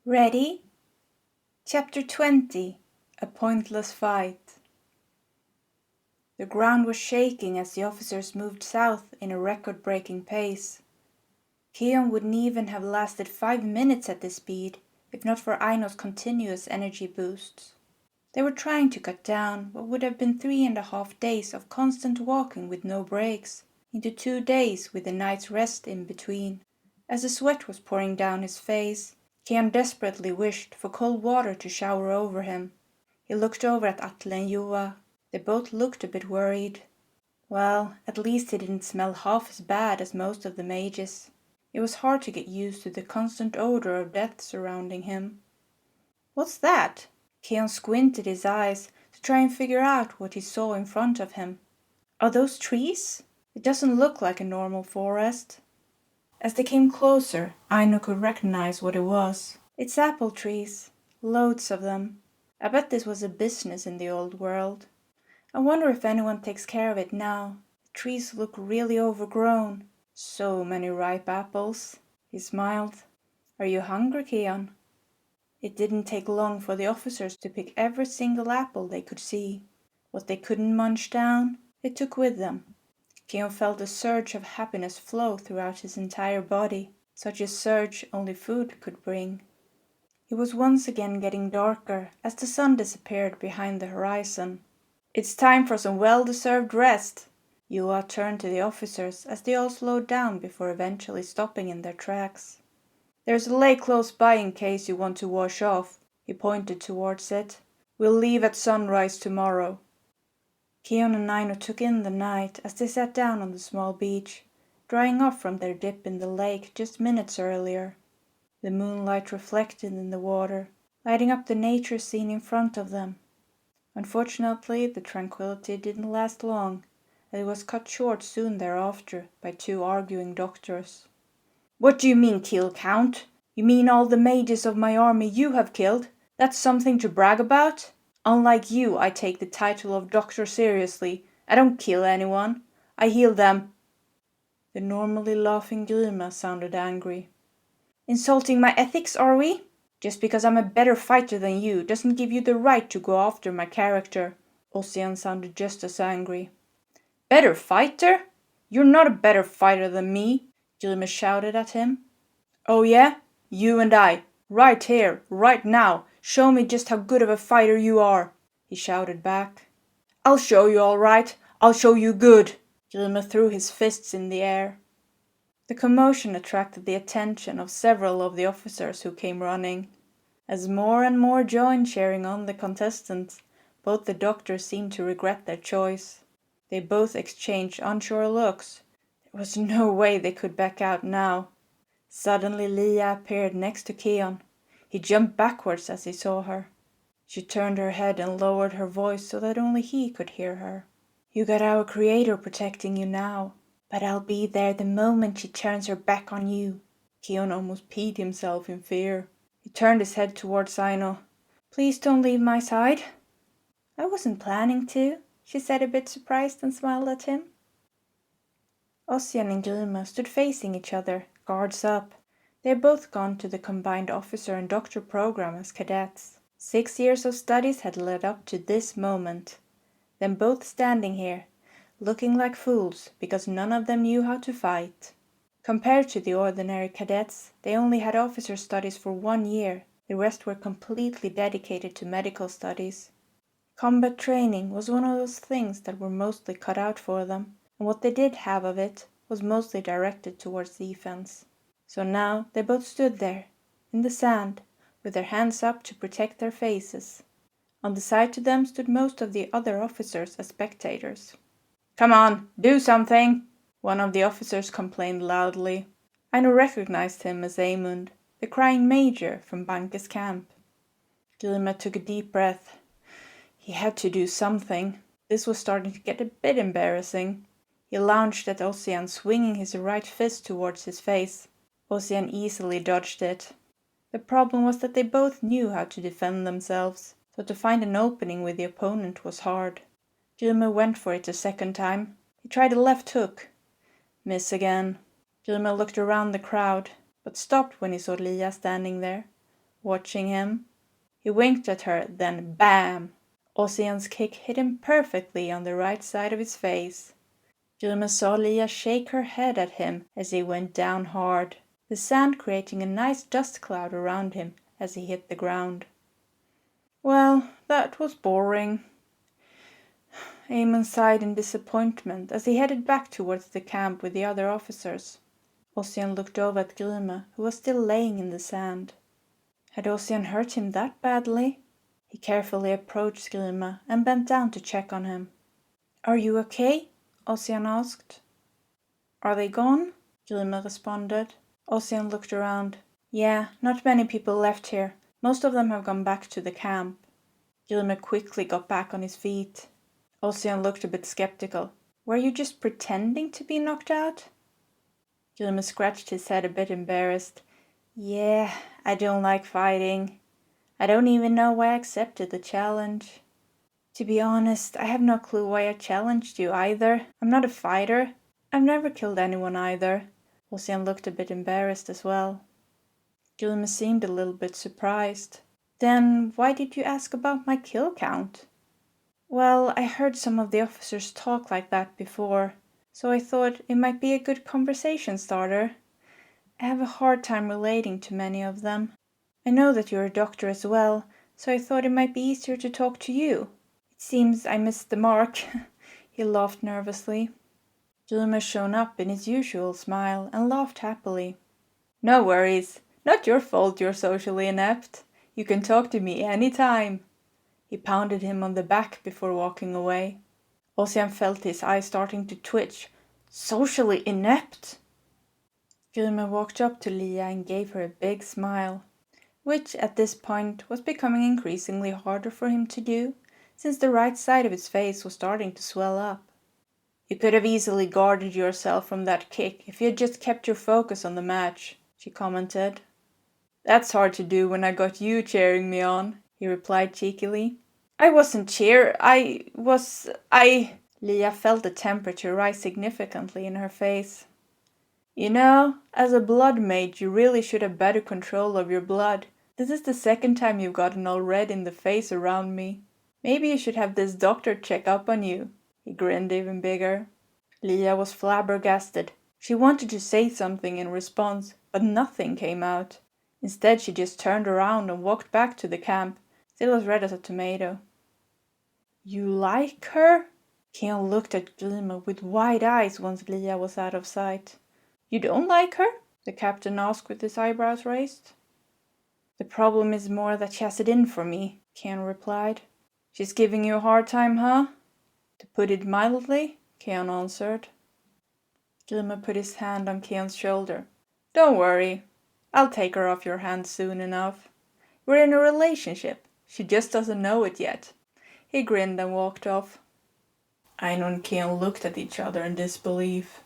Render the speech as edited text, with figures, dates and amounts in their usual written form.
Ready? Chapter 20 A Pointless Fight. The ground was shaking as the officers moved south in a record-breaking pace. Keon wouldn't even have lasted 5 minutes at this speed if not for Aino's continuous energy boosts. They were trying to cut down what would have been 3.5 days of constant walking with no breaks into 2 days with a night's rest in between. As the sweat was pouring down his face, Keon desperately wished for cold water to shower over him. He looked over at Atle and Joa. They both looked a bit worried. Well, at least he didn't smell half as bad as most of the mages. It was hard to get used to the constant odor of death surrounding him. What's that? Keon squinted his eyes to try and figure out what he saw in front of him. Are those trees? It doesn't look like a normal forest. As they came closer, Aino could recognize what it was. It's apple trees. Loads of them. I bet this was a business in the old world. I wonder if anyone takes care of it now. The trees look really overgrown. So many ripe apples. He smiled. Are you hungry, Keon? It didn't take long for the officers to pick every single apple they could see. What they couldn't munch down, they took with them. Keon felt a surge of happiness flow throughout his entire body, such a surge only food could bring. It was once again getting darker as the sun disappeared behind the horizon. It's time for some well-deserved rest. Joa turned to the officers as they all slowed down before eventually stopping in their tracks. There's a lake close by in case you want to wash off. He pointed towards it. We'll leave at sunrise tomorrow. Keon and Aino took in the night as they sat down on the small beach, drying off from their dip in the lake just minutes earlier. The moonlight reflected in the water, lighting up the nature scene in front of them. Unfortunately, the tranquility didn't last long, and it was cut short soon thereafter by 2 arguing doctors. What do you mean, kill count? You mean all the mages of my army you have killed? That's something to brag about? Unlike you, I take the title of doctor seriously. I don't kill anyone. I heal them. The normally laughing Grima sounded angry. Insulting my ethics, are we? Just because I'm a better fighter than you doesn't give you the right to go after my character. Ossian sounded just as angry. Better fighter? You're not a better fighter than me, Grima shouted at him. Oh yeah? You and I. Right here, right now. Show me just how good of a fighter you are, he shouted back. I'll show you all right. I'll show you good. Grima threw his fists in the air. The commotion attracted the attention of several of the officers who came running. As more and more joined cheering on the contestants, both the doctors seemed to regret their choice. They both exchanged unsure looks. There was no way they could back out now. Suddenly Lia appeared next to Keon. He jumped backwards as he saw her. She turned her head and lowered her voice so that only he could hear her. You got our creator protecting you now, but I'll be there the moment she turns her back on you. Keon almost peed himself in fear. He turned his head towards Aino. Please don't leave my side. I wasn't planning to, she said a bit surprised and smiled at him. Ossian and Grima stood facing each other, guards up. They had both gone to the combined officer and doctor program as cadets. 6 years of studies had led up to this moment. Them both standing here, looking like fools because none of them knew how to fight. Compared to the ordinary cadets, they only had officer studies for 1 year. The rest were completely dedicated to medical studies. Combat training was one of those things that were mostly cut out for them, and what they did have of it was mostly directed towards defense. So now they both stood there, in the sand, with their hands up to protect their faces. On the side to them stood most of the other officers as spectators. Come on, do something! One of the officers complained loudly. Aino recognized him as Amund, the crying major from Banke's camp. Grima took a deep breath. He had to do something. This was starting to get a bit embarrassing. He lunged at Ossian, swinging his right fist towards his face. Ossian easily dodged it. The problem was that they both knew how to defend themselves, so to find an opening with the opponent was hard. Grima went for it a second time. He tried a left hook. Miss again. Grima looked around the crowd, but stopped when he saw Lia standing there, watching him. He winked at her, then BAM! Ossian's kick hit him perfectly on the right side of his face. Grimer saw Lia shake her head at him as he went down hard, the sand creating a nice dust cloud around him as he hit the ground. Well, that was boring. Eamon sighed in disappointment as he headed back towards the camp with the other officers. Ossian looked over at Grimer, who was still laying in the sand. Had Ossian hurt him that badly? He carefully approached Grimer and bent down to check on him. "Are you okay?" Ossian asked. "Are they gone?" Grimer responded. Ossian looked around. "Yeah, not many people left here. Most of them have gone back to the camp." Grimer quickly got back on his feet. Ossian looked a bit skeptical. "Were you just pretending to be knocked out?" Grimer scratched his head a bit embarrassed. "Yeah, I don't like fighting. I don't even know why I accepted the challenge. To be honest, I have no clue why I challenged you either. I'm not a fighter. I've never killed anyone either." Ossian looked a bit embarrassed as well. Grimer seemed a little bit surprised. "Then why did you ask about my kill count?" "Well, I heard some of the officers talk like that before, so I thought it might be a good conversation starter. I have a hard time relating to many of them. I know that you're a doctor as well, so I thought it might be easier to talk to you. It seems I missed the mark." He laughed nervously. Grimer shone up in his usual smile and laughed happily. "No worries. Not your fault you're socially inept. You can talk to me any time." He pounded him on the back before walking away. Ossian felt his eyes starting to twitch. "Socially inept?" Grimer walked up to Lia and gave her a big smile, which at this point was becoming increasingly harder for him to do, since the right side of his face was starting to swell up. "You could have easily guarded yourself from that kick if you had just kept your focus on the match," she commented. "That's hard to do when I got you cheering me on," he replied cheekily. "I wasn't Lia felt the temperature rise significantly in her face. "You know, as a blood mage you really should have better control of your blood. This is the second time you've gotten all red in the face around me. Maybe you should have this doctor check up on you." He grinned even bigger. Lia was flabbergasted. She wanted to say something in response, but nothing came out. Instead she just turned around and walked back to the camp, still as red as a tomato. "You like her?" Keon looked at Grimer with wide eyes once Lia was out of sight. "You don't like her?" the captain asked with his eyebrows raised. "The problem is more that she has it in for me," Keon replied. "She's giving you a hard time, huh?" "To put it mildly," Keon answered. Grimer put his hand on Keon's shoulder. "Don't worry. I'll take her off your hands soon enough. We're in a relationship. She just doesn't know it yet." He grinned and walked off. Aino and Keon looked at each other in disbelief.